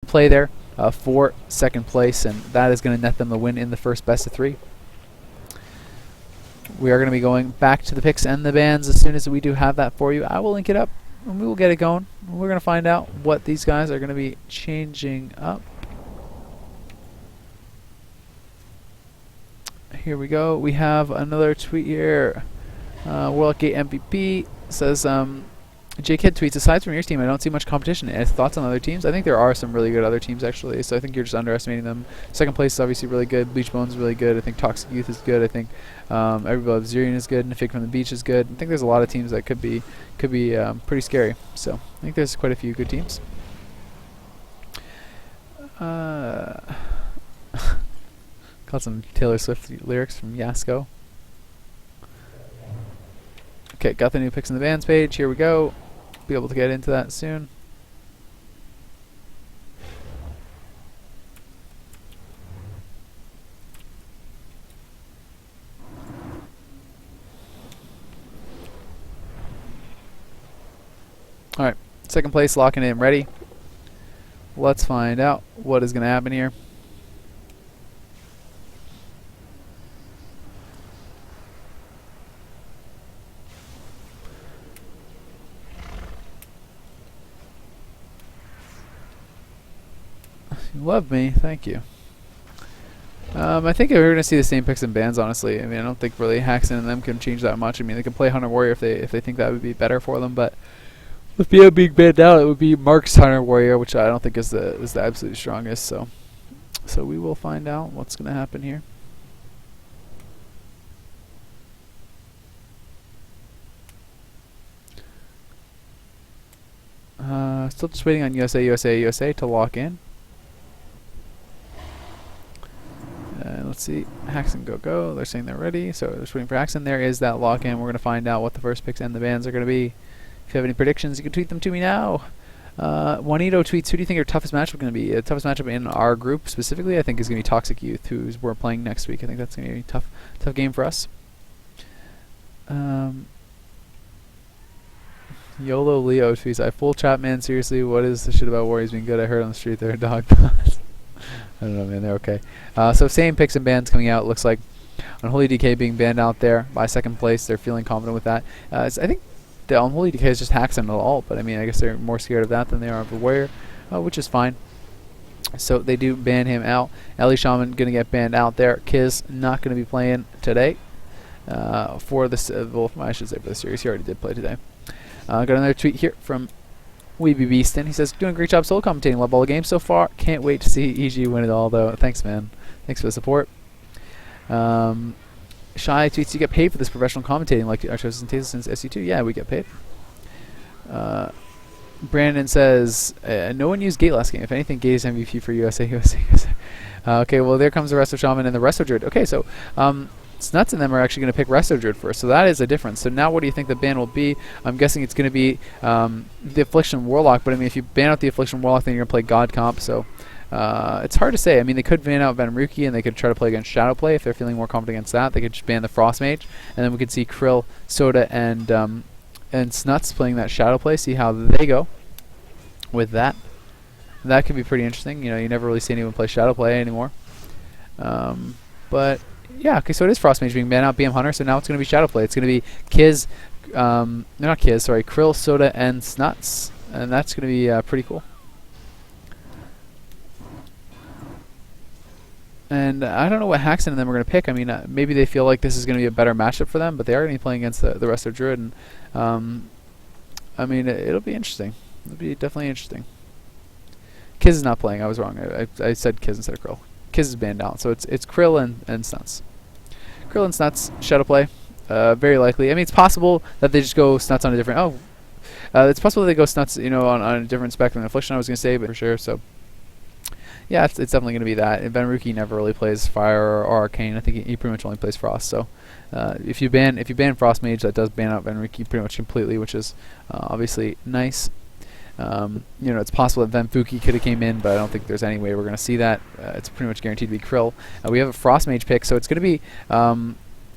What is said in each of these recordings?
play there for second place, and that is going to net them the win in the first best of 3. We are going to be going back to the picks and the bans as soon as we do have that for you. I will link it up, and we will get it going. We're going to find out what these guys are going to be changing up. Here we go. We have another tweet here. Worldgate MVP says, J-Kid tweets, aside from your team, I don't see much competition. Thoughts on other teams? I think there are some really good other teams, actually, so I think you're just underestimating them. Second place is obviously really good. Bleached Bones is really good. I think Toxic Youth is good. I think Everybody Loves Zurian is good. And Fig from the Beach is good. I think there's a lot of teams that could be pretty scary. So I think there's quite a few good teams. Got some Taylor Swift lyrics from Yasko. Okay, got the new picks in the bands page. Here we go. Be able to get into that soon. Alright, second place, locking in, ready. Let's find out what is going to happen here. You love me, thank you. I think we're going to see the same picks and bans, honestly. I mean, I don't think really Haxon and them can change that much. I mean, they can play Hunter Warrior if they think that would be better for them, but with BM being banned out, it would be Mark's Hunter Warrior, which I don't think is the absolute strongest. So we will find out what's going to happen here. Still just waiting on USA to lock in. Let's see, Haxon go. They're saying they're ready, so they're just waiting for Haxon. There is that lock in. We're going to find out what the first picks and the bans are going to be. If you have any predictions, you can tweet them to me now. Juanito tweets, who do you think your toughest matchup going to be? The toughest matchup in our group specifically, I think, is going to be Toxic Youth, we're playing next week. I think that's going to be a tough game for us. YOLO Leo tweets, I full chat, man. Seriously, what is the shit about Warriors being good? I heard on the street they're a dog. I don't know, man. They're okay. So same picks and bans coming out. Looks like Unholy DK being banned out there by second place. They're feeling confident with that. I think the Unholy DK is just Haxon at all, but I mean, I guess they're more scared of that than they are of the Warrior, which is fine. So they do ban him out. Ellie Shaman going to get banned out there. Kiz not going to be playing today for this. Well, I should say for the series. He already did play today. Got another tweet here from Weeby Beaston. He says, doing a great job solo commentating. Love all the games so far. Can't wait to see EG win it all, though. Thanks, man. Thanks for the support. Shy tweets, you get paid for this professional commentating like our shows and tastes since SU2. Yeah, we get paid. Brandon says, no one used Gate last game. If anything, Gate is MVP for USA. Okay, well, there comes the Resto Shaman and the Resto Druid. Okay, so Snuts and them are actually going to pick Resto Druid first, so that is a difference. So now what do you think the ban will be? I'm guessing it's going to be the Affliction Warlock, but I mean, if you ban out the Affliction Warlock, then you're going to play God Comp, so it's hard to say. I mean, they could ban out Venomruki, and they could try to play against Shadowplay if they're feeling more confident against that. They could just ban the Frost Mage, and then we could see Krill, Soda, and Snuts playing that Shadowplay, see how they go with that. That could be pretty interesting. You know, you never really see anyone play Shadowplay anymore. But yeah, okay, so it is Frost Mage being banned out, BM Hunter, so now it's going to be Shadowplay. It's going to be Kiz, not Kiz, sorry, Krill, Soda, and Snuts, and that's going to be pretty cool. And I don't know what Haxon and them are going to pick. I mean, maybe they feel like this is going to be a better matchup for them, but they are going to be playing against the rest of Druid, and I mean, it'll be interesting. It'll be definitely interesting. Kiz is not playing. I was wrong. I said Kiz instead of Krill. Kiz is banned out, so it's Krill and Snuts. Krill and Snuts, Shadowplay, very likely. I mean, it's possible that they just go Snuts on a different. It's possible that they go Snuts, you know, on a different spectrum than Affliction. I was going to say, but for sure. So yeah, it's definitely going to be that. And Venomruki never really plays Fire or Arcane. I think he pretty much only plays Frost. So if you ban Frost Mage, that does ban out Venomruki pretty much completely, which is obviously nice. You know, it's possible that Venfuki could have came in, but I don't think there's any way we're going to see that. It's pretty much guaranteed to be Krill. We have a Frost Mage pick, so it's going to be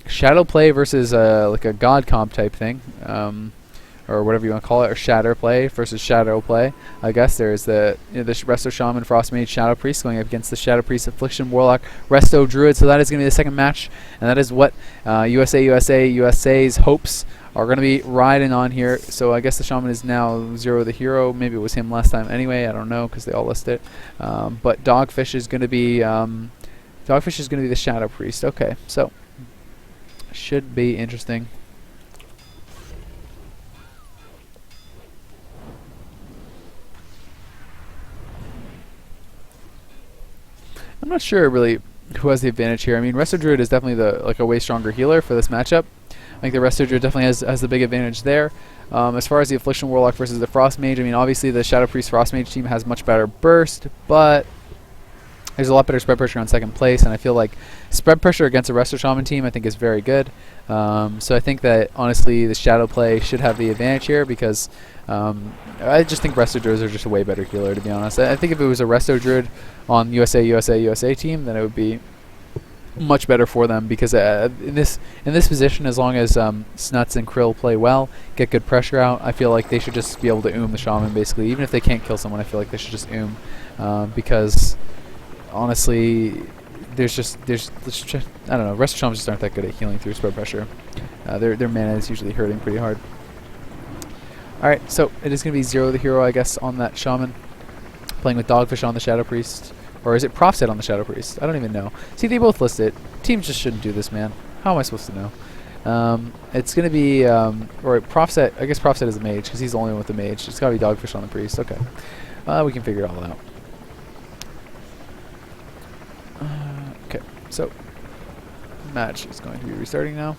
Shadowplay versus like a God Comp type thing, or or whatever you want to call it, or shatter play versus shadow play. I guess there's the the Resto Shaman, Frost Mage, Shadow Priest going up against the Shadow Priest, Affliction, Warlock, Resto Druid. So that is going to be the second match, and that is what USA's hopes are going to be riding on here. So I guess the Shaman is now Zero the hero. Maybe it was him last time anyway. I don't know because they all list it. But Dogfish is going to be the Shadow Priest. Okay, so should be interesting. I'm not sure really who has the advantage here. I mean, Resto Druid is definitely a way stronger healer for this matchup. I think the Resto Druid definitely has the big advantage there. As far as the Affliction Warlock versus the Frost Mage, I mean, obviously the Shadow Priest Frost Mage team has much better burst, but there's a lot better spread pressure on second place, and I feel like spread pressure against a Resto Shaman team I think is very good. So I think that honestly the Shadow play should have the advantage here because I just think Resto Druids are just a way better healer, to be honest. I think if it was a Resto Druid on USA team, then it would be much better for them because in this position, as long as Snuts and Krill play well, get good pressure out, I feel like they should just be able to the Shaman basically. Even if they can't kill someone, I feel like they should just because honestly, there's I don't know, Resto Shamans just aren't that good at healing through spread pressure. Their mana is usually hurting pretty hard. Alright, so it is going to be Zero the hero, I guess, on that Shaman. Playing with Dogfish on the Shadow Priest. Or is it Prophet on the Shadow Priest? I don't even know. See, they both list it. Teams just shouldn't do this, man. How am I supposed to know? It's going to be, or Prophet, I guess Prophet is the mage, because he's the only one with the mage. It's got to be Dogfish on the Priest. Okay. We can figure it all out. Okay, so match is going to be restarting now.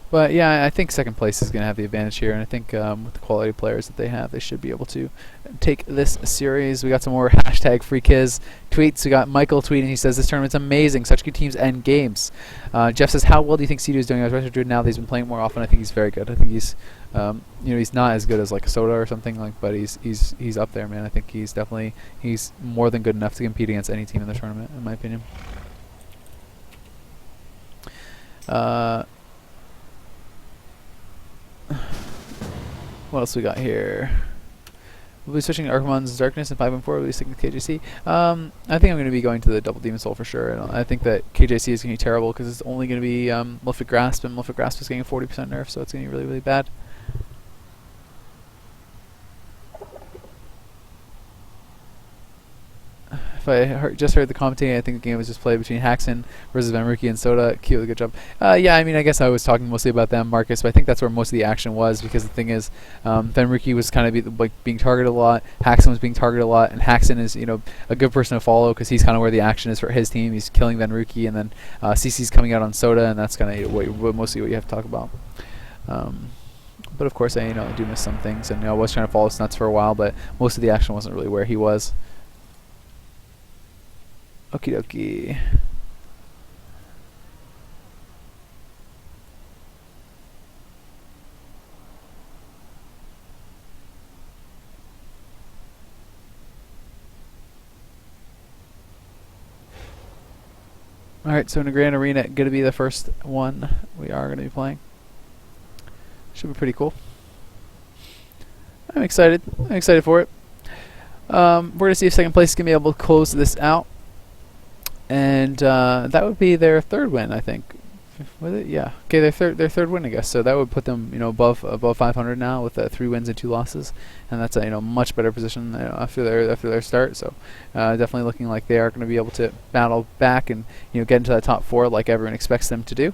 But yeah, I think second place is going to have the advantage here, and I think with the quality of players that they have, they should be able to take this series. We got some more hashtag FreeKiz tweets. We got Michael tweeting. He says, "This tournament's amazing. Such good teams and games." Jeff says, "How well do you think Cedo is doing as Resto Druid now that he's been playing more often?" I think he's very good. I think he's, he's not as good as like a Soda or something like, but he's up there, man. I think he's more than good enough to compete against any team in the tournament, in my opinion. What else we got here? We'll be switching to Archimon's Darkness in 5.4. We'll be sticking with KJC. I think I'm going to be going to the Double Demon Soul for sure. And I think that KJC is going to be terrible because it's only going to be Malefic Grasp, and Malefic Grasp is getting a 40% nerf, so it's going to be really, really bad. If I just heard the commentating, I think the game was just played between Haxon versus Venruki and Soda. Cute, good job. Yeah, I mean, I guess I was talking mostly about them, Marcus, but I think that's where most of the action was, because the thing is, Venruki was kind of being targeted a lot, Haxon was being targeted a lot, and Haxon is, a good person to follow because he's kind of where the action is for his team. He's killing Venruki, and then CC's coming out on Soda, and that's kind of mostly what you have to talk about. But of course, I do miss some things, and I was trying to follow Snuts for a while, but most of the action wasn't really where he was. Okie dokie. Alright, so in a Grand Arena, going to be the first one we are going to be playing. Should be pretty cool. I'm excited. I'm excited for it. We're going to see if second place is going to be able to close this out. And that would be their third win, I think. Was it? Yeah. Okay, their third win, I guess. So that would put them, above 500 now with 3 wins and 2 losses, and that's a much better position after their start. So definitely looking like they are going to be able to battle back and get into that top 4 like everyone expects them to do.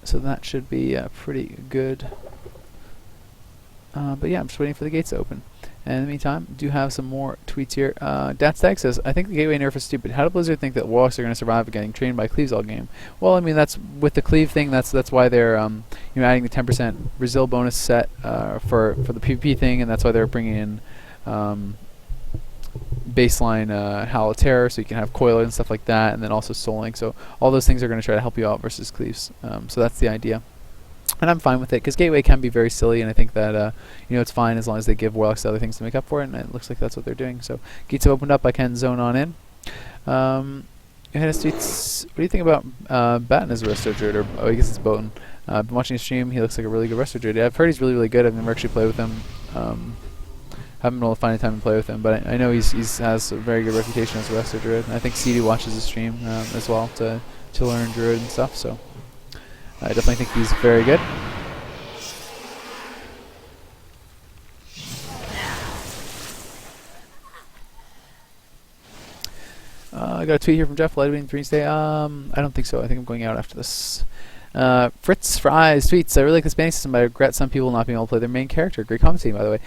So that should be pretty good. But yeah, I'm just waiting for the gates to open. And in the meantime, do have some more tweets here. Datstag says, "I think the gateway nerf is stupid. How do Blizzard think that Warlocks are going to survive getting trained by Cleaves all game?" Well, I mean, that's with the Cleave thing. That's why they're adding the 10% Brazil bonus set for the PvP thing, and that's why they're bringing in baseline Howl of Terror, so you can have Coiler and stuff like that, and then also Souling. So all those things are going to try to help you out versus Cleaves. So that's the idea. And I'm fine with it, because Gateway can be very silly, and I think that it's fine as long as they give Warlocks other things to make up for it, and it looks like that's what they're doing. So gates have opened up, I can zone on in. Johannes tweets, what do you think about Batten as a resto druid? Or, oh, I guess it's Boten. I've been watching his stream. He looks like a really good resto druid. Yeah, I've heard he's really, really good. I've never actually played with him. Haven't been able to find any time to play with him, but I know he has a very good reputation as a resto druid. And I think CD watches his stream as well to learn druid and stuff. So I definitely think he's very good. I got a tweet here from Jeff. Lightweight 3 stay. I don't think so. I think I'm going out after this. Fritz Fries tweets, I really like the Spanish system, but I regret some people not being able to play their main character. Great commentating, by the way.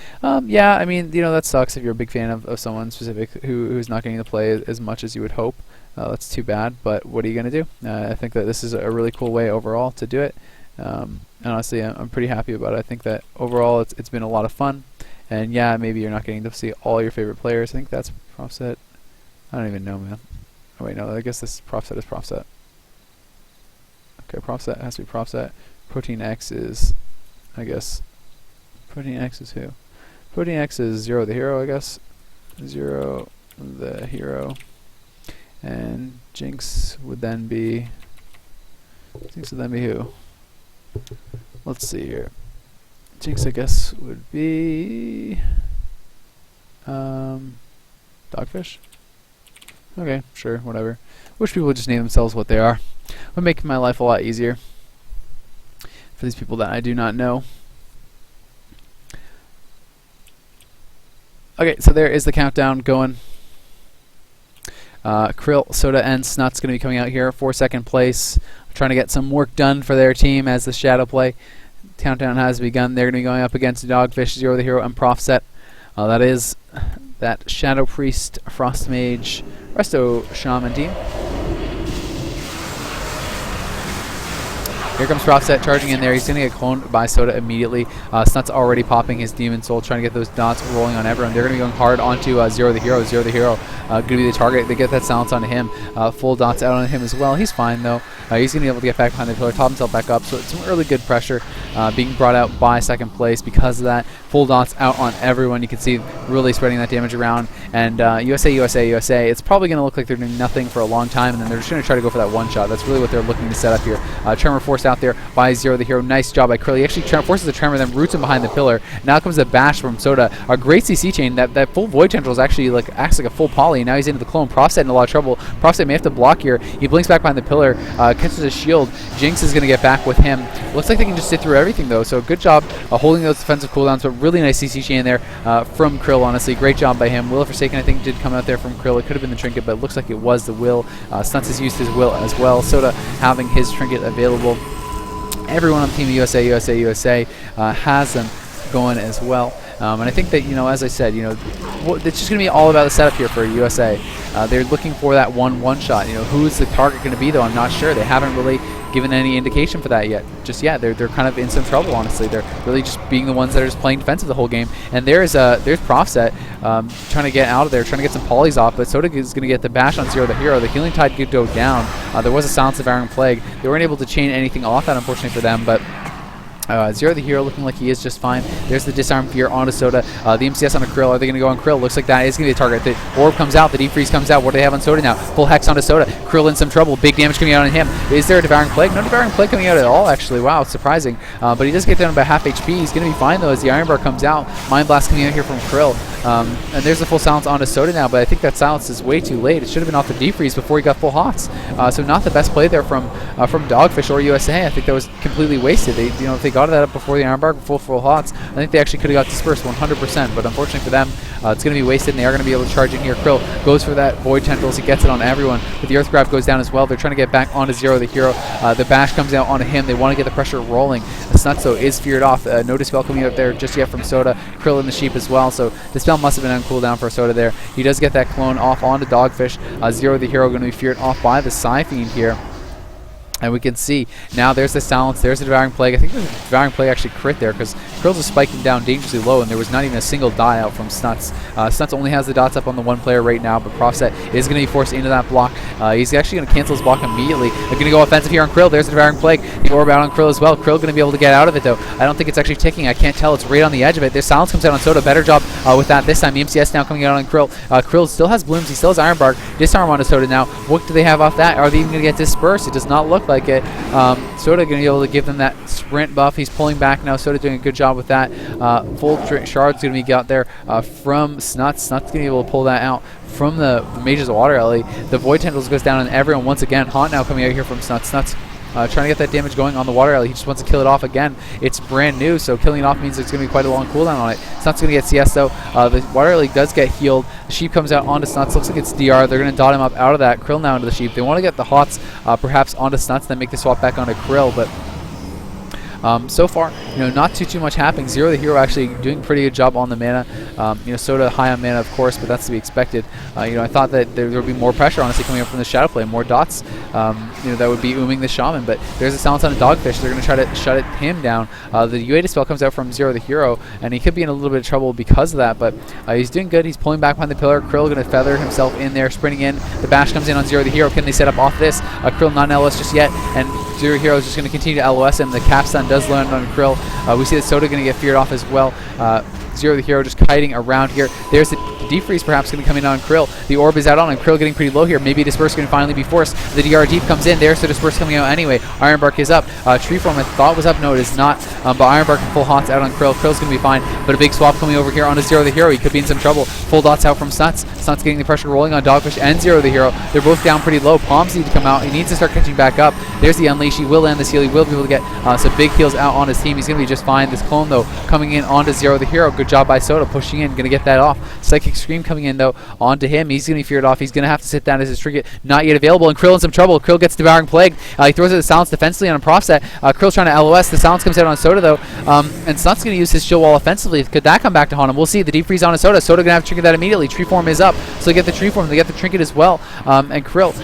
Yeah, I mean, that sucks if you're a big fan of someone specific who's not getting to play as much as you would hope. That's too bad, but what are you going to do? I think that this is a really cool way overall to do it. And honestly, I'm pretty happy about it. I think that overall it's been a lot of fun. And yeah, maybe you're not getting to see all your favorite players. I think that's prop set. I don't even know, man. Oh wait, no, I guess this prop set is prop set. Okay, prop set has to be prop set. Protein X is, I guess. Protein X is who? Protein X is Zero the hero, I guess. Zero the hero. And Jinx would then be. Jinx would then be who? Let's see here. Jinx, I guess, would be. Dogfish? Okay, sure, whatever. Wish people would just name themselves what they are. Would make my life a lot easier for these people that I do not know. Okay, so there is the countdown going. Krill, Soda, and Snut's going to be coming out here for second place. Trying to get some work done for their team as the shadow play. Countdown has begun. They're going to be going up against Dogfish, Zero the Hero, and Profset. That is that Shadow Priest, Frost Mage, Resto Shaman team. Here comes Profset charging in there. He's going to get cloned by Soda immediately. Snut's already popping his Demon Soul, trying to get those dots rolling on everyone. They're going to be going hard onto Zero the Hero. Zero the Hero going to be the target. They get that silence onto him. Full dots out on him as well. He's fine, though. He's going to be able to get back behind the pillar, top himself back up. So it's some early good pressure being brought out by second place because of that. Full dots out on everyone. You can see really spreading that damage around. And USA, it's probably going to look like they're doing nothing for a long time, and then they're just going to try to go for that one shot. That's really what they're looking to set up here. Tremor forced out there by Zero the Hero. Nice job by Krill. He actually forces the Tremor, then roots him behind the pillar. Now comes the bash from Soda. A great CC chain. That full Void Tendril is actually acts like a full poly. Now he's into the clone. Profset in a lot of trouble. Profset may have to block here. He blinks back behind the pillar. Catches a shield. Jinx is going to get back with him. Looks like they can just sit through everything, though. So good job holding those defensive cooldowns. But really nice CC chain there from Krill, honestly. Great job by him. Will of Forsaken, I think, did come out there from Krill. It could have been the trinket, but it looks like it was the will. Stunts has used his will as well. Soda having his trinket available. Everyone on Team USA has them going as well. And I think that, as I said, it's just going to be all about the setup here for USA. They're looking for that one shot. Who's the target going to be, though? I'm not sure. They haven't really given any indication for that yet. Just yet, they're kind of in some trouble, honestly. They're really just being the ones that are just playing defensive the whole game. And there's Profset trying to get out of there, trying to get some polys off, but Soda is going to get the bash on Zero the Hero. The Healing Tide did go down. There was a Silence of Iron Plague. They weren't able to chain anything off that, unfortunately for them, but Zero the Hero looking like he is just fine. There's the Disarm Fear onto Soda. The MCS on a Krill. Are they going to go on Krill? Looks like that is going to be the target. The Orb comes out. The Deep Freeze comes out. What do they have on Soda now? Full Hex onto Soda. Krill in some trouble. Big damage coming out on him. Is there a Devouring Plague? No Devouring Plague coming out at all, actually. Wow, it's surprising. But he does get down about half HP. He's going to be fine, though, as the Iron Bar comes out. Mind Blast coming out here from Krill. And there's the full silence onto Soda now, but I think that silence is way too late. It should have been off the Deep Freeze before he got full hots. So not the best play there from Dogfish or USA. I think that was completely wasted. They, if they got that up before the Iron Bar, full hots, I think they actually could have got dispersed 100%. But unfortunately for them, it's going to be wasted, and they are going to be able to charge in here. Krill goes for that Void Tendrils. He gets it on everyone, but the Earth Grab goes down as well. They're trying to get back onto Zero the Hero. The bash comes out onto him. They want to get the pressure rolling. Snuts, though, is feared off. No Dispel coming out there just yet from Soda. Krill in the Sheep as well, so Dispel must have been on cooldown for Soda there. He does get that clone off onto Dogfish. Zero the Hero going to be feared off by the Psy Fiend here. And we can see now there's the silence, there's the Devouring Plague. I think the Devouring Plague actually crit there because Krill's is spiking down dangerously low and there was not even a single die out from Snuts. Snuts only has the dots up on the one player right now, but Profset is going to be forced into that block. He's actually going to cancel his block immediately. They're going to go offensive here on Krill. There's the Devouring Plague. The orb out on Krill as well. Krill going to be able to get out of it though. I don't think it's actually ticking. I can't tell. It's right on the edge of it. Their silence comes out on Soda. Better job with that this time. The MCS now coming out on Krill. Krill still has blooms. He still has Iron Bark. Disarm on Soda now. What do they have off that? Are they even going to get dispersed? It does not look like it. Soda going to be able to give them that sprint buff. He's pulling back now. Soda doing a good job with that. Full Shard's going to be got there from Snuts. Snuts going to be able to pull that out from the Mage's Water Alley. The Void Tendrils goes down on everyone once again. Haunt now coming out here from Snuts. Snuts trying to get that damage going on the Water Alley. He just wants to kill it off again. It's brand new, so killing it off means it's going to be quite a long cooldown on it. Snuts going to get CS though. The Water Alley does get healed. The Sheep comes out onto Snuts. Looks like it's DR. They're going to dot him up out of that. Krill now into the Sheep. They want to get the Hots perhaps onto Snuts, then make the swap back onto Krill, but so far, not too much happening. Zero the Hero actually doing a pretty good job on the mana. Soda high on mana, of course, but that's to be expected. I thought that there would be more pressure, honestly, coming up from the Shadow Play, more dots. That would be ooming the Shaman, but there's a silence on a Dogfish. They're going to try to shut him down. The UA Dispel comes out from Zero the Hero, and he could be in a little bit of trouble because of that, but he's doing good. He's pulling back behind the pillar. Krill going to feather himself in there, sprinting in. The bash comes in on Zero the Hero. Can they set up off this? Krill not an LOS just yet, and Zero Hero is just going to continue to LOS him. The capstun does land on Krill. We see that Soda going to get feared off as well. Zero the Hero just kiting around here. There's the Defreeze perhaps going to come in on Krill. The orb is out on him. Krill getting pretty low here. Maybe Disperse can finally be forced. The DR Deep comes in there, so Disperse coming out anyway. Iron Bark is up. Tree Form I thought was up. No, it is not. But Iron Bark and full Haunts out on Krill. Krill's going to be fine. But a big swap coming over here onto Zero the Hero. He could be in some trouble. Full dots out from Snuts. Snuts getting the pressure rolling on Dogfish and Zero the Hero. They're both down pretty low. Palms need to come out. He needs to start catching back up. There's the Unleash. He will land the seal. He will be able to get some big heals out on his team. He's going to be just fine. This clone, though, coming in onto Zero the Hero. Good job by Soda pushing in. Going to get that off. Psychic Scream coming in, though, onto him. He's going to be feared off. He's going to have to sit down as his trinket. Not yet available. And Krill in some trouble. Krill gets Devouring Plague. He throws it the silence defensively on a Profset. Krill's trying to LOS. The silence comes out on Soda, though. And Snuts going to use his shield wall offensively. Could that come back to haunt him? We'll see. The Deep Freeze on a Soda. Soda going to have to trigger that immediately. Tree Form is up. So they get the Tree Form. They get the Trinket as well. And Krill,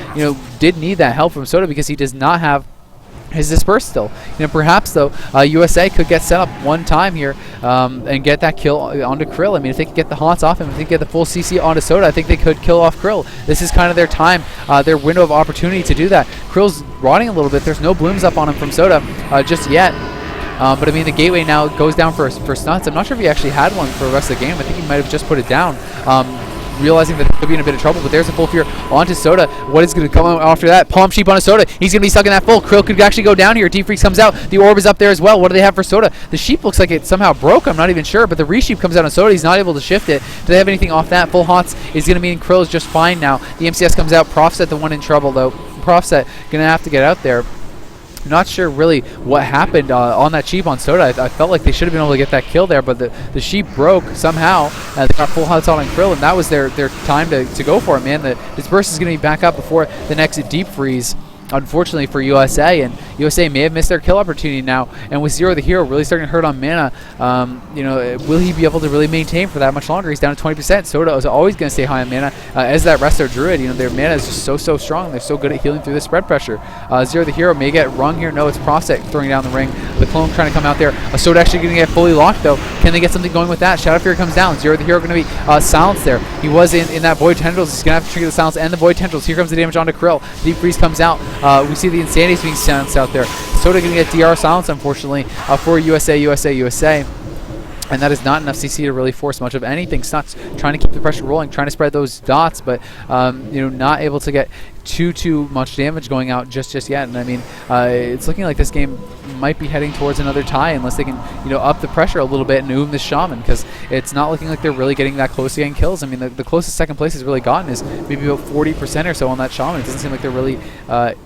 did need that help from Soda because he does not have his Disperse still. Perhaps, though, USA could get set up one time here and get that kill onto Krill. I mean, if they could get the Haunts off him, if they could get the full CC onto Soda, I think they could kill off Krill. This is kind of their time, their window of opportunity to do that. Krill's rotting a little bit. There's no blooms up on him from Soda just yet. But I mean, the gateway now goes down for Snuts. I'm not sure if he actually had one for the rest of the game. I think he might have just put it down. Realizing that they could be in a bit of trouble, but there's a full fear onto Soda. What is going to come out after that? Palm Sheep on a Soda. He's going to be stuck in that full. Krill could actually go down here. Deep Freeze comes out. The orb is up there as well. What do they have for Soda? The Sheep looks like it somehow broke. I'm not even sure, but the Resheep comes out on Soda. He's not able to shift it. Do they have anything off that? Full Haunts is going to mean Krill is just fine now. The MCS comes out. Profset the one in trouble, though. Profset going to have to get out there. Not sure really what happened on that Sheep on Soda. I felt like they should have been able to get that kill there, but the Sheep broke somehow. They got full Haunts on Krill, and that was their time to go for it, man. The Disperse is going to be back up before the next Deep Freeze, unfortunately for USA, and USA may have missed their kill opportunity now. And with Zero the Hero really starting to hurt on mana, will he be able to really maintain for that much longer? He's down to 20%. Soda is always going to stay high on mana as that Resto Druid. Their mana is just so strong. They're so good at healing through the spread pressure. Zero the Hero may get rung here. No, it's Profset throwing down the ring. The clone trying to come out there. Soda actually going to get fully locked, though. Can they get something going with that? Shadow Fear comes down. Zero the Hero going to be silenced there. He was in that Void Tendrils. He's going to have to trigger the silence and the Void Tendrils. Here comes the damage onto Krill. Deep Freeze comes out. We see the Insanities being silenced out there. Soda going to get DR silence, unfortunately, for USA. And that is not enough CC to really force much of anything. Snuts trying to keep the pressure rolling, trying to spread those dots, but not able to get too much damage going out just yet. And I mean, it's looking like this game might be heading towards another tie unless they can up the pressure a little bit and oom this Shaman, because it's not looking like they're really getting that close to getting kills. I mean, the closest second place has really gotten is maybe about 40% or so on that Shaman. It doesn't seem like they're really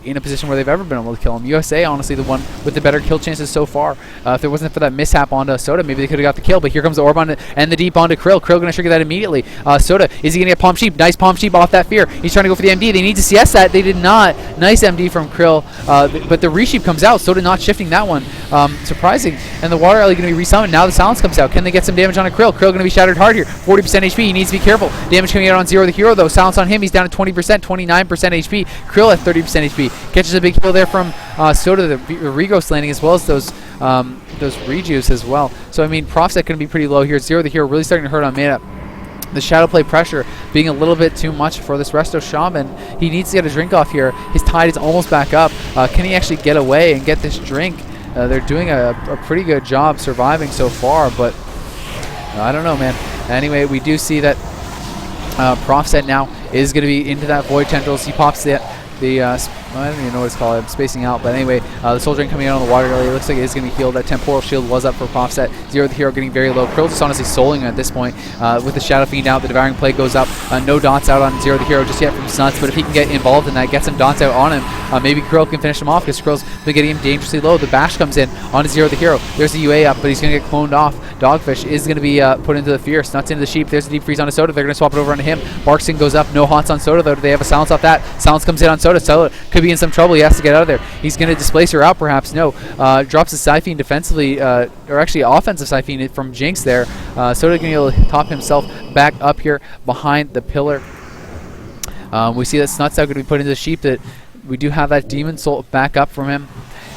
in a position where they've ever been able to kill him. USA, honestly, the one with the better kill chances so far. If there wasn't for that mishap onto Soda, maybe they could have got the kill, but here comes the orb on and the deep onto Krill. Krill going to trigger that immediately. Soda, is he going to get Palm Sheep? Nice Palm Sheep off that fear. He's trying to go for the MD. They need to CS guess that. They did not. Nice MD from Krill, but the resheep comes out. Soda not shifting that one. Surprising. And the water alley going to be resummoned. Now the silence comes out. Can they get some damage on a Krill? Krill going to be shattered hard here. 40% HP. He needs to be careful. Damage coming out on Zero the Hero though. Silence on him. He's down to 20%, 29% HP. Krill at 30% HP. Catches a big kill there from Soda, the Regos landing, as well as those rejuice as well. So I mean, Profset going to be pretty low here. Zero the Hero really starting to hurt on mana. The shadow play pressure being a little bit too much for this Resto Shaman. He needs to get a drink off here. His tide is almost back up. Can he actually get away and get this drink? They're doing a pretty good job surviving so far, but I don't know, man. Anyway, we do see that Profset now is going to be into that Void Tendrils. He pops I don't even know what it's called. I'm spacing out. But anyway, the Soul Drain coming out on the water alley. It looks like it is going to be healed. That Temporal Shield was up for Profset. Zero the Hero getting very low. Krill just honestly souling at this point. With the Shadow Fiend out, the Devouring Plague goes up. No dots out on Zero the Hero just yet from Snuts. But if he can get involved in that, get some dots out on him, maybe Krill can finish him off because Krill's been getting him dangerously low. The Bash comes in onto Zero the Hero. There's the UA up, but he's going to get cloned off. Dogfish is going to be put into the Fear. Snuts into the Sheep. There's the Deep Freeze on a Soda. They're going to swap it over onto him. Barkston goes up. No Haunts on Soda, though. Do they have a Silence off that? Silence comes in on Soda. Soda could be in some trouble. He has to get out of there. He's going to displace her out, perhaps. No. Drops the Siphene defensively, or actually offensive Siphene from Jinx there. Soda going to be able to top himself back up here behind the pillar. We see that Snuts now going to be put into the Sheep. That we do have that Demon Soul back up from him.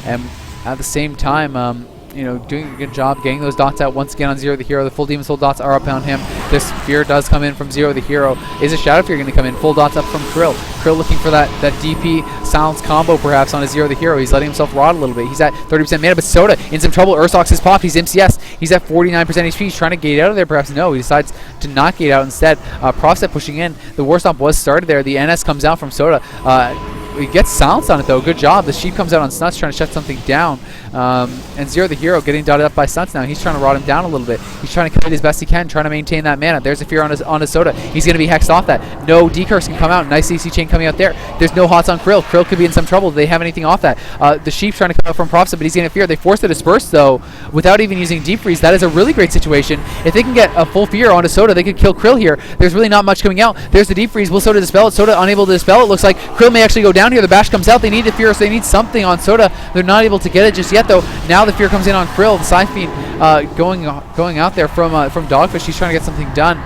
And at the same time, you know, doing a good job getting those dots out once again on Zero the Hero. The full Demon Soul dots are up on him. This Fear does come in from Zero the Hero. Is a Shadow Fear going to come in? Full dots up from Krill. Krill looking for that DP Silence combo perhaps on a Zero the Hero. He's letting himself rot a little bit. He's at 30% mana, but Soda in some trouble. Ursox is popped. He's MCS. He's at 49% HP. He's trying to gate out of there perhaps. No, he decides to not gate out instead. Profset pushing in. The War Stomp was started there. The NS comes out from Soda. He gets Silence on it though. Good job. The Sheep comes out on Snuts trying to shut something down. And Zero the Hero getting dotted up by Snuts now. He's trying to rot him down a little bit. He's trying to kill it as best he can, trying to maintain that mana. There's a Fear on his Soda. He's going to be hexed off that. No Decurse can come out. Nice CC chain coming out there. There's no Hots on Krill. Krill could be in some trouble. Do they have anything off that? The Sheep's trying to come out from Profset, but he's getting a Fear. They force the Disperse though without even using Deep Freeze. That is a really great situation. If they can get a full Fear onto Soda, they could kill Krill here. There's really not much coming out. There's the Deep Freeze. Will Soda dispel it? Soda unable to dispel it. Looks like Krill may actually go down here. The Bash comes out. They need a Fear, so they need something on Soda. They're not able to get it just yet though. Now the Fear comes in on Krill. The Siphene going out there from Dogfish. He's trying to get something done.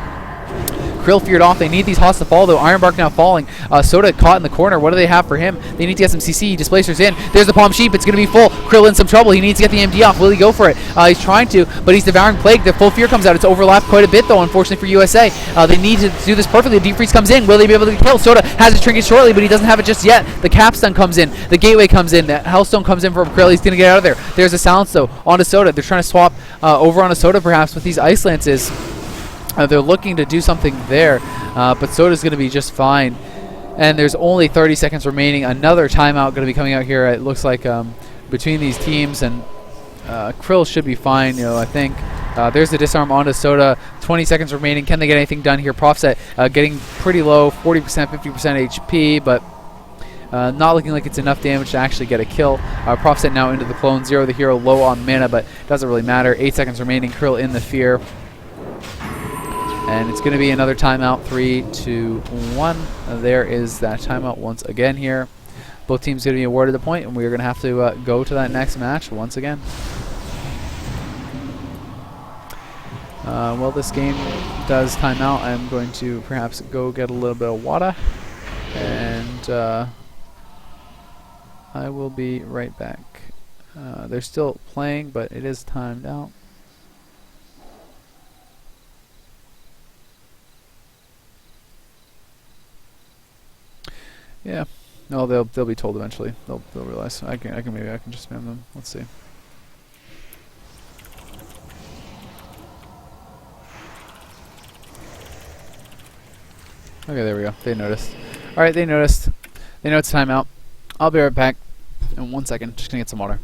Krill feared off. They need these Hots to fall though. Ironbark now falling. Soda caught in the corner. What do they have for him? They need to get some CC. Displacers in. There's the Palm Sheep. It's going to be full. Krill in some trouble. He needs to get the MD off. Will he go for it? He's trying to, but he's Devouring Plague. The full Fear comes out. It's overlapped quite a bit though, unfortunately for USA. They need to do this perfectly. The Deep Freeze comes in. Will they be able to kill? Soda has his trinket shortly, but he doesn't have it just yet. The Capstun comes in. The Gateway comes in. The Hellstone comes in from Krill. He's going to get out of there. There's a Silence though onto Soda. They're trying to swap over onto Soda perhaps with these Ice Lances. They're looking to do something there, but Soda's going to be just fine. And there's only 30 seconds remaining. Another timeout going to be coming out here. It looks like between these teams, and Krill should be fine. You know, I think there's the disarm onto Soda. 20 seconds remaining. Can they get anything done here? Profset getting pretty low, 40%, 50% HP, but not looking like it's enough damage to actually get a kill. Profset now into the clone. Zero the Hero low on mana, but doesn't really matter. 8 seconds remaining. Krill in the Fear. And it's going to be another timeout, 3, 2, 1. There is that timeout once again here. Both teams going to be awarded a point, and we're going to have to go to that next match once again. Well, this game does time out. I'm going to perhaps go get a little bit of water, and I will be right back. They're still playing, but it is timed out. Yeah, no, they'll be told eventually. They'll realize. I can just spam them. Let's see. Okay, there we go. They noticed. All right, they noticed. They know it's timeout. I'll be right back in 1 second. Just gonna get some water.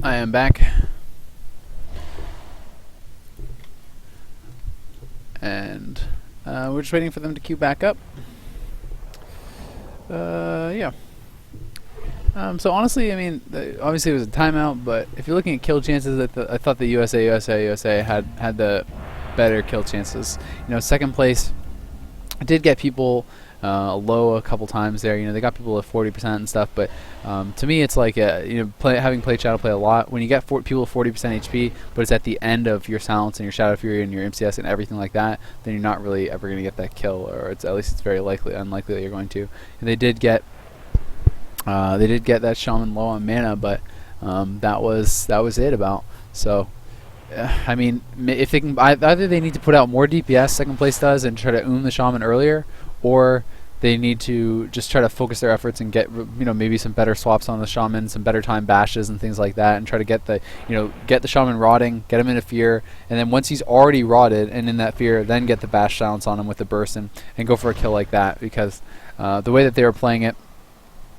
I am back. And we're just waiting for them to queue back up. Yeah. So honestly, I mean, obviously it was a timeout, but if you're looking at kill chances, I thought the USA had the better kill chances. You know, second place did get people low a couple times there. You know, they got people at 40% and stuff, but to me, it's like you know, having played Shadow Play a lot. When you get people at 40% HP, but it's at the end of your Silence and your Shadow Fury and your MCS and everything like that, then you're not really ever going to get that kill, or at least it's very unlikely that you're going to. And they did get that Shaman low on mana, but that was it about. So. I mean, if they can, either they need to put out more DPS, second place does, and try to the Shaman earlier, or they need to just try to focus their efforts and get, you know, maybe some better swaps on the Shaman, some better time bashes and things like that, and try to get the, you know, get the Shaman rotting, get him into fear, and then once he's already rotted and in that fear, then get the bash silence on him with the burst and go for a kill like that, because the way that they were playing it,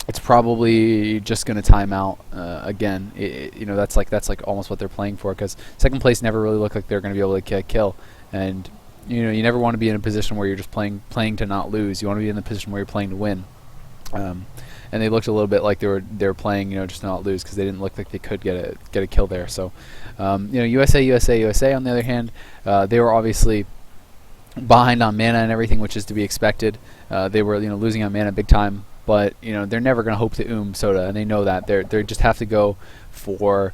it's probably just going to time out again. You know, that's like almost what they're playing for, because second place never really looked like they're going to be able to get a kill, and you know, you never want to be in a position where you're just playing to not lose. You want to be in the position where you're playing to win. And they looked a little bit like they were playing, you know, just to not lose, because they didn't look like they could get a kill there. So you know, USA on the other hand, they were obviously behind on mana and everything, which is to be expected. They were, you know, losing on mana big time. But you know, they're never going to hope to Soda, and they know that. They just have to go for,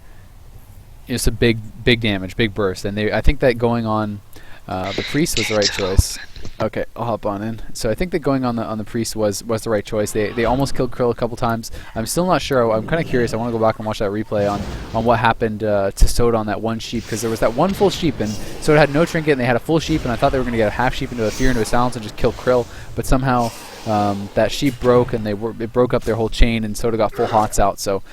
you know, some big damage, big burst. And I think that going on the Priest was the right choice. Okay, I'll hop on in. So I think that going on the Priest was the right choice. They almost killed Krill a couple times. I'm still not sure. I'm kind of curious. I want to go back and watch that replay on what happened to Soda on that one sheep, because there was that one full sheep, and Soda had no trinket, and they had a full sheep, and I thought they were going to get a half sheep into a fear, into a silence, and just kill Krill. But somehow that sheep broke, and it broke up their whole chain, and Soda got full hots out. So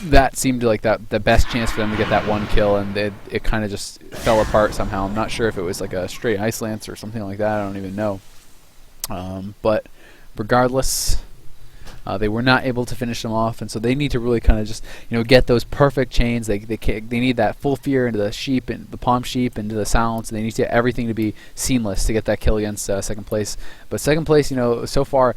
that seemed like the best chance for them to get that one kill, and it kind of just fell apart somehow. I'm not sure if it was like a straight ice lance or something like that. I don't even know. But regardless, they were not able to finish them off, and so they need to really kind of just, you know, get those perfect chains. They need that full fear into the sheep and the palm sheep into the silence. They need to get everything to be seamless to get that kill against second place. But second place, you know, so far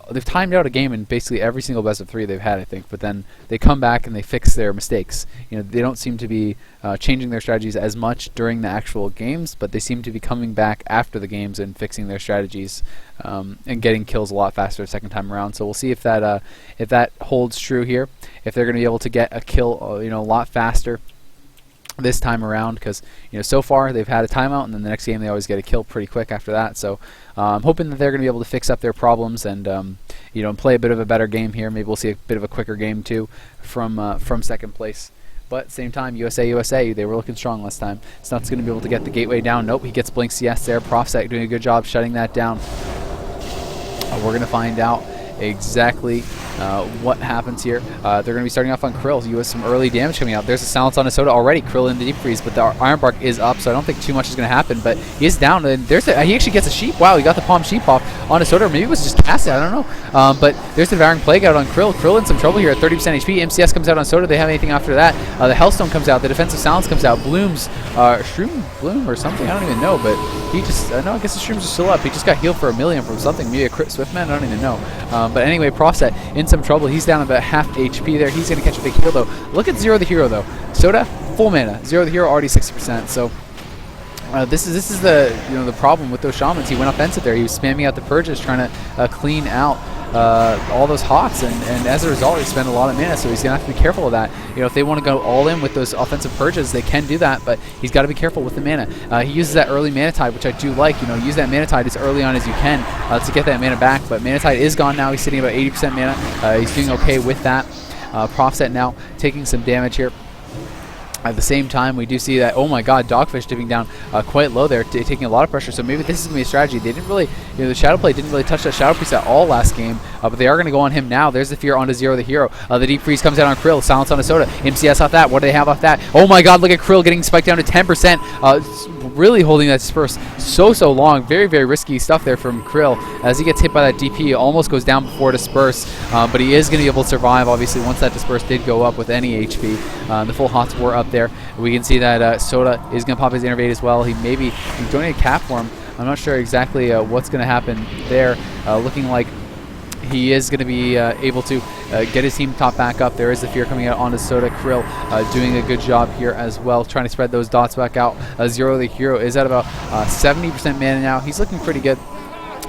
they've timed out a game in basically every single best of 3 they've had, I think. But then they come back and they fix their mistakes. You know, they don't seem to be changing their strategies as much during the actual games, but they seem to be coming back after the games and fixing their strategies and getting kills a lot faster the second time around. So we'll see if that holds true here. If they're going to be able to get a kill, you know, a lot faster this time around, because, you know, so far they've had a timeout, and then the next game they always get a kill pretty quick after that. So I'm hoping that they're going to be able to fix up their problems and you know, play a bit of a better game here. Maybe we'll see a bit of a quicker game too from second place. But at the same time, USA, they were looking strong last time. Snut's going to be able to get the gateway down. Nope, he gets Blink CS there. Profset doing a good job shutting that down. We're going to find out exactly what happens here. They're going to be starting off on Krill. You have some early damage coming out. There's a silence on Soda already. Krill in the deep freeze, but the Iron Bark is up, so I don't think too much is going to happen. But he is down, and he actually gets a sheep. Wow, he got the palm sheep off on Soda, or maybe it was just casted. I don't know. But there's the Devouring Plague out on Krill. Krill in some trouble here at 30% HP. MCS comes out on Soda. They have anything after that. The Hellstone comes out. The Defensive Silence comes out. Bloom's Shroom Bloom or something. I don't even know, but he just no. I guess the Shrooms are still up. He just got healed for 1 million from something. Maybe a crit Swiftman. I don't even know. But anyway, Profset in some trouble. He's down about half HP there. He's going to catch a big heal though. Look at Zero the Hero though. Soda full mana. Zero the Hero already 60%. So this is the the problem with those shamans. He went offensive there. He was spamming out the purges, trying to clean out all those hots, and as a result, he spent a lot of mana. So he's gonna have to be careful of that. You know, if they want to go all in with those offensive purges, they can do that, but he's got to be careful with the mana. He uses that early Mana Tide, which I do like. You know, use that Mana Tide as early on as you can to get that mana back. But Mana Tide is gone now. He's sitting about 80% mana. He's doing okay with that. Profset now taking some damage here. At the same time, we do see that, oh my god, Dogfish dipping down quite low there, taking a lot of pressure. So maybe this is going to be a strategy. They didn't really, the Shadow Play didn't really touch that Shadow Priest at all last game. but they are going to go on him now. There's the fear onto Zero the Hero. The deep freeze comes out on Krill. Silence on Soda. MCS off that. What do they have off that? Oh my god, look at Krill getting spiked down to 10%. Really holding that disperse so long. Very, very risky stuff there from Krill. As he gets hit by that DP, almost goes down before disperse, but he is going to be able to survive, obviously, once that disperse did go up with any HP. The full hot spore up there. We can see that Soda is going to pop his Innervate as well. He's joining a cap form. I'm not sure exactly what's going to happen there. Looking like he is going to be able to get his team top back up. There is the fear coming out onto Soda. Krill doing a good job here as well, trying to spread those dots back out. Zero the Hero is at about 70% mana now. He's looking pretty good.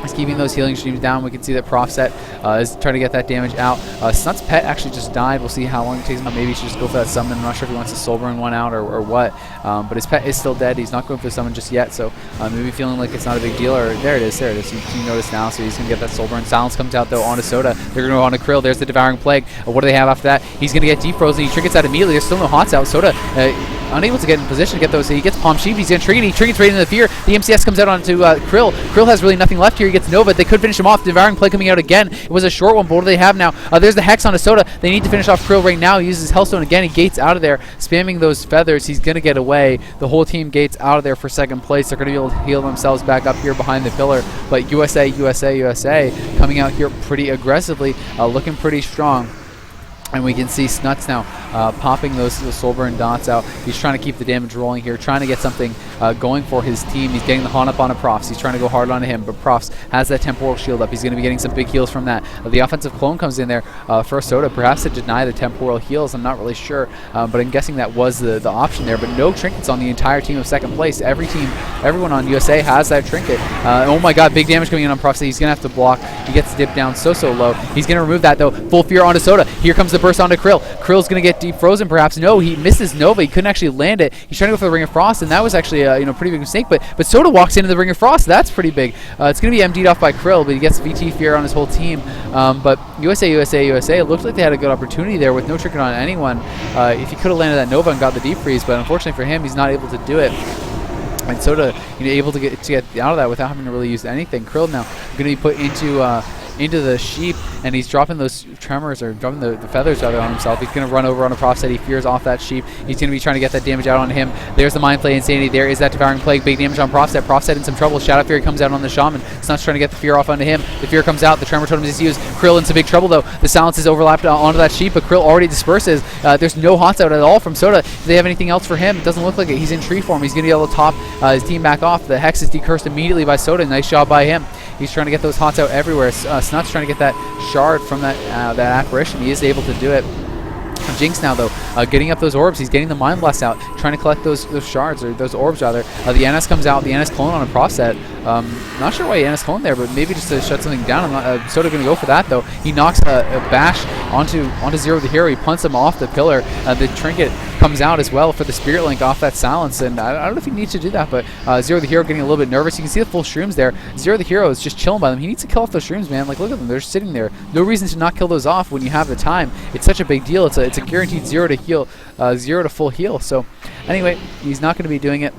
He's keeping those healing streams down. We can see that Profset is trying to get that damage out. Snut's pet actually just died. We'll see how long it takes him. Maybe he should just go for that summon. I'm not sure if he wants to soul burn one out or what. But his pet is still dead. He's not going for the summon just yet. So maybe feeling like it's not a big deal. Or there it is. There it is. You notice now. So he's going to get that soul burn. Silence comes out though onto Soda. They're going to go onto Krill. There's the Devouring Plague. What do they have after that? He's going to get deep frozen. He triggers that immediately. There's still no hots out. Soda unable to get in position to get those. So he gets Palm Sheep. He's going to trigger. He triggers right into the fear. The MCS comes out onto Krill. Krill has really nothing left here. He gets Nova. They could finish him off. Devouring Plague coming out again. It was a short one, but what do they have now? There's the Hex onto Soda. They need to finish off Krill right now. He uses Hellstone again. He gates out of there, spamming those feathers. He's going to get away. The whole team gates out of there for second place. They're going to be able to heal themselves back up here behind the pillar. But USA coming out here pretty aggressively, looking pretty strong. And we can see Snuts now popping those Soulburn dots out. He's trying to keep the damage rolling here, trying to get something going for his team. He's getting the Haunt up on a Profs. He's trying to go hard onto him, but Profs has that Temporal Shield up. He's going to be getting some big heals from that. The offensive clone comes in there for Soda, perhaps to deny the Temporal heals. I'm not really sure, but I'm guessing that was the option there. But no trinkets on the entire team of second place. Everyone on USA has that trinket. Oh my god, big damage coming in on Profs. He's going to have to block. He gets dipped down so low. He's going to remove that though. Full fear onto Soda. Here comes the burst onto Krill. Krill's going to get deep frozen perhaps. No, he misses Nova. He couldn't actually land it. He's trying to go for the Ring of Frost, and that was actually a pretty big mistake. But Soda walks into the Ring of Frost. That's pretty big. It's going to be MD'd off by Krill, but he gets VT fear on his whole team. But USA, it looked like they had a good opportunity there with no trinket on anyone. If he could have landed that Nova and got the deep freeze, but unfortunately for him, he's not able to do it. And Soda, able to get out of that without having to really use anything. Krill now going to be put into the sheep, and he's dropping those tremors, or dropping the feathers rather on himself. He's going to run over on a Profset. He fears off that sheep. He's going to be trying to get that damage out on him. There's the Mind Play Insanity. There is that Devouring Plague. Big damage on Profset. Profset in some trouble. Shadow Fury comes out on the Shaman. Snut's trying to get the fear off onto him. The fear comes out. The Tremor Totem is used. Krill in some big trouble though. The silence is overlapped onto that sheep, but Krill already disperses. There's no hots out at all from Soda. Do they have anything else for him? It doesn't look like it. He's in tree form. He's going to be able to top his team back off. The Hex is decursed immediately by Soda. Nice job by him. He's trying to get those hots out everywhere. Snut's trying to get that shard from that apparition. He is able to do it. Jinx now though, getting up those orbs. He's getting the Mind Blast out, trying to collect those shards, or those orbs rather. The NS comes out, the NS clone on a Profset. Not sure why he NS clone there, but maybe just to shut something down. I'm not Soda going to go for that though. He knocks a bash onto Zero the Hero. He punts him off the pillar. The trinket comes out as well for the Spirit Link off that silence, and I don't know if he needs to do that, but Zero the Hero getting a little bit nervous. You can see the full shrooms there. Zero the Hero is just chilling by them. He needs to kill off those shrooms, man. Like, look at them. They're sitting there. No reason to not kill those off when you have the time. It's such a big deal. It's a guaranteed 0 to heal, 0 to full heal. So anyway, he's not going to be doing it.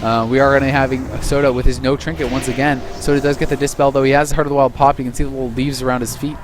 We are going to be having Soda with his no trinket once again. Soda does get the Dispel though. He has Heart of the Wild pop. You can see the little leaves around his feet.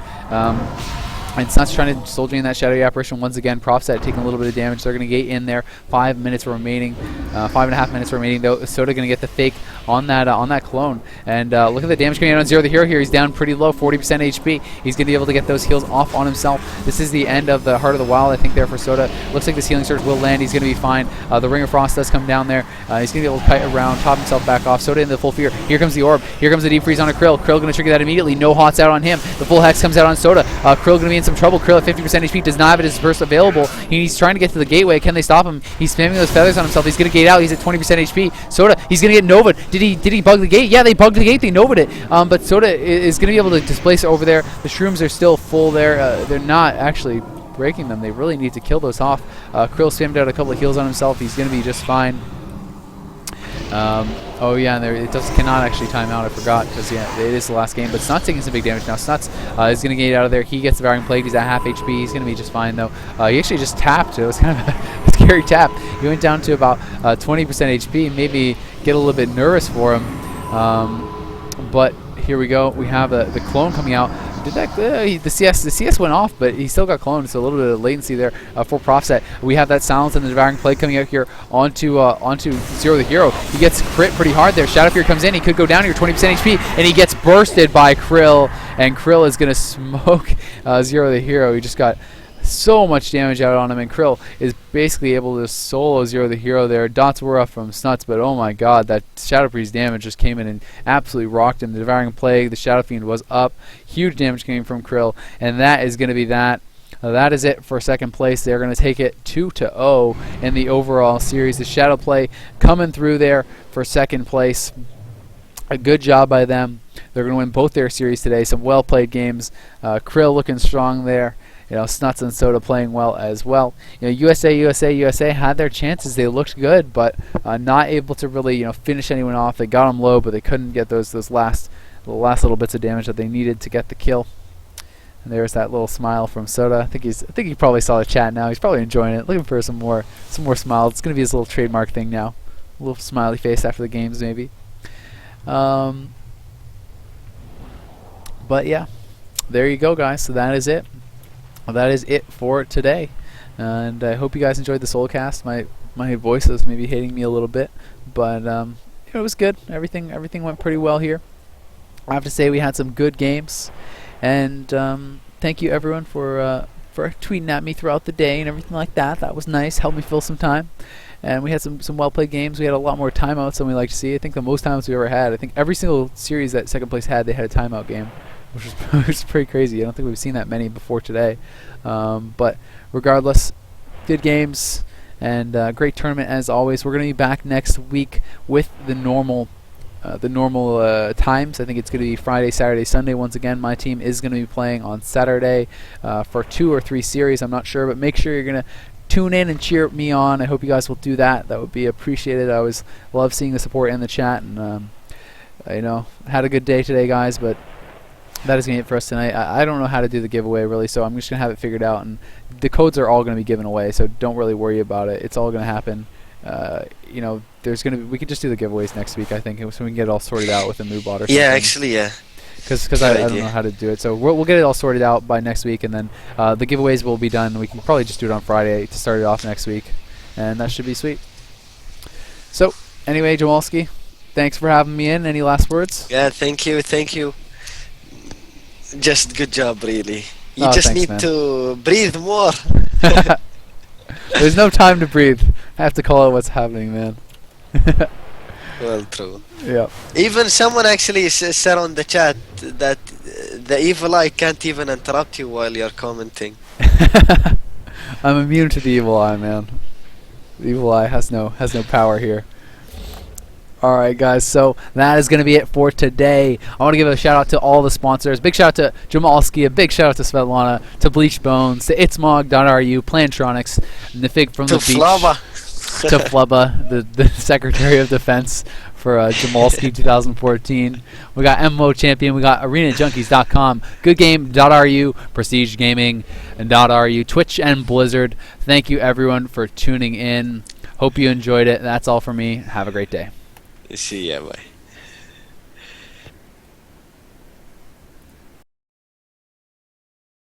And Snut's trying to Soul Drain that Shadowy Apparition once again. Profset taking a little bit of damage. They're going to get in there. 5 minutes remaining. 5.5 minutes remaining though. Soda going to get the fake on that clone. And look at the damage coming out on Zero the Hero here. He's down pretty low, 40% HP. He's going to be able to get those heals off on himself. This is the end of the Heart of the Wild, I think, there for Soda. Looks like this Healing Surge will land. He's going to be fine. The Ring of Frost does come down there. He's going to be able to kite around, top himself back off. Soda into the full fear. Here comes the orb. Here comes the deep freeze on a Krill. Krill going to trigger that immediately. No hots out on him. The full hex comes out on Soda. Krill going to be in some trouble. Krill at 50% HP does not have his burst available. He's trying to get to the gateway. Can they stop him? He's spamming those feathers on himself. He's going to gate out. He's at 20% HP. Soda, he's going to get Nova. Did he bug the gate? Yeah, they bugged the gate. They Nova'd it. But Soda is going to be able to displace over there. The shrooms are still full there. They're not actually breaking them. They really need to kill those off. Krill spammed out a couple of heals on himself. He's going to be just fine. Oh yeah, and it cannot actually time out. I forgot, because yeah, it is the last game. But Snut's taking some big damage now. Snuts is going to get out of there. He gets the Devouring Plague. He's at half HP. He's going to be just fine though. He actually just tapped. It was kind of a scary tap. He went down to about 20% HP. Maybe get a little bit nervous for him. But here we go. We have the clone coming out. did that. The CS went off, but he still got cloned, so a little bit of latency there for Profset. We have that silence and the devouring plague coming out here onto Zero the Hero. He gets crit pretty hard there. Shadow Fear comes in. He could go down here, 20% HP, and he gets bursted by Krill, and Krill is gonna smoke Zero the Hero. He just got so much damage out on him, and Krill is basically able to solo Zero the Hero there. Dots were up from Snuts, but oh my god, that Shadow Priest damage just came in and absolutely rocked him. The Devouring Plague, the Shadow Fiend was up. Huge damage came from Krill, and that is going to be that. That is it for second place. They're going to take it 2-0 in the overall series. The Shadow Play coming through there for second place. A good job by them. They're going to win both their series today. Some well-played games. Krill looking strong there. You know, Snuts and Soda playing well as well. You know, USA had their chances. They looked good, but not able to really, finish anyone off. They got them low, but they couldn't get those last little bits of damage that they needed to get the kill. And there's that little smile from Soda. I think he probably saw the chat now. He's probably enjoying it, looking for some more smiles. It's gonna be his little trademark thing now. A little smiley face after the games, maybe. But yeah, there you go, guys. So that is it. Well, that is it for today, and I hope you guys enjoyed the Soulcast. My voice is maybe hating me a little bit, but it was good. Everything went pretty well here. I have to say we had some good games, and thank you everyone for tweeting at me throughout the day and everything like that. That was nice. Helped me fill some time. And we had some well-played games. We had a lot more timeouts than we like to see. I think the most timeouts we ever had. I think every single series that second place had, they had a timeout game, which was pretty crazy. I don't think we've seen that many before today. But regardless, good games and great tournament as always. We're going to be back next week with the normal times. I think it's going to be Friday, Saturday, Sunday. Once again, my team is going to be playing on Saturday for 2 or 3 series. I'm not sure, but make sure you're going to tune in and cheer me on. I hope you guys will do that. That would be appreciated. I always love seeing the support in the chat, and had a good day today, guys. But that is going to be it for us tonight. I don't know how to do the giveaway really, so I'm just going to have it figured out. And the codes are all going to be given away, so don't really worry about it. It's all going to happen. There's going to be. We could just do the giveaways next week, I think, so we can get it all sorted out with a MooBot or something. Yeah, actually, yeah. Because I don't know how to do it, so we'll get it all sorted out by next week, and then the giveaways will be done. We can probably just do it on Friday to start it off next week, and that should be sweet. So anyway, Jamalski, thanks for having me in. Any last words? Yeah, thank you. Just good job, really. You thanks, need man. to breathe more. There's no time to breathe. I have to call it what's happening, man. Well, true. Yeah. Even someone actually said on the chat that the evil eye can't even interrupt you while you're commenting. I'm immune to the evil eye, man. The evil eye has no power here. Alright guys, so that is going to be it for today. I want to give a shout out to all the sponsors. Big shout out to Jamalski, a big shout out to Svetlana, to Bleached Bones, to itsmog.ru, Plantronics, Nifig from the beach, to Flubba, the Secretary of Defense for Jamalski 2014. We got MMO Champion, we got ArenaJunkies.com, GoodGame.ru, Prestige Gaming.ru, Twitch and Blizzard. Thank you everyone for tuning in. Hope you enjoyed it. That's all for me. Have a great day. See ya, bye.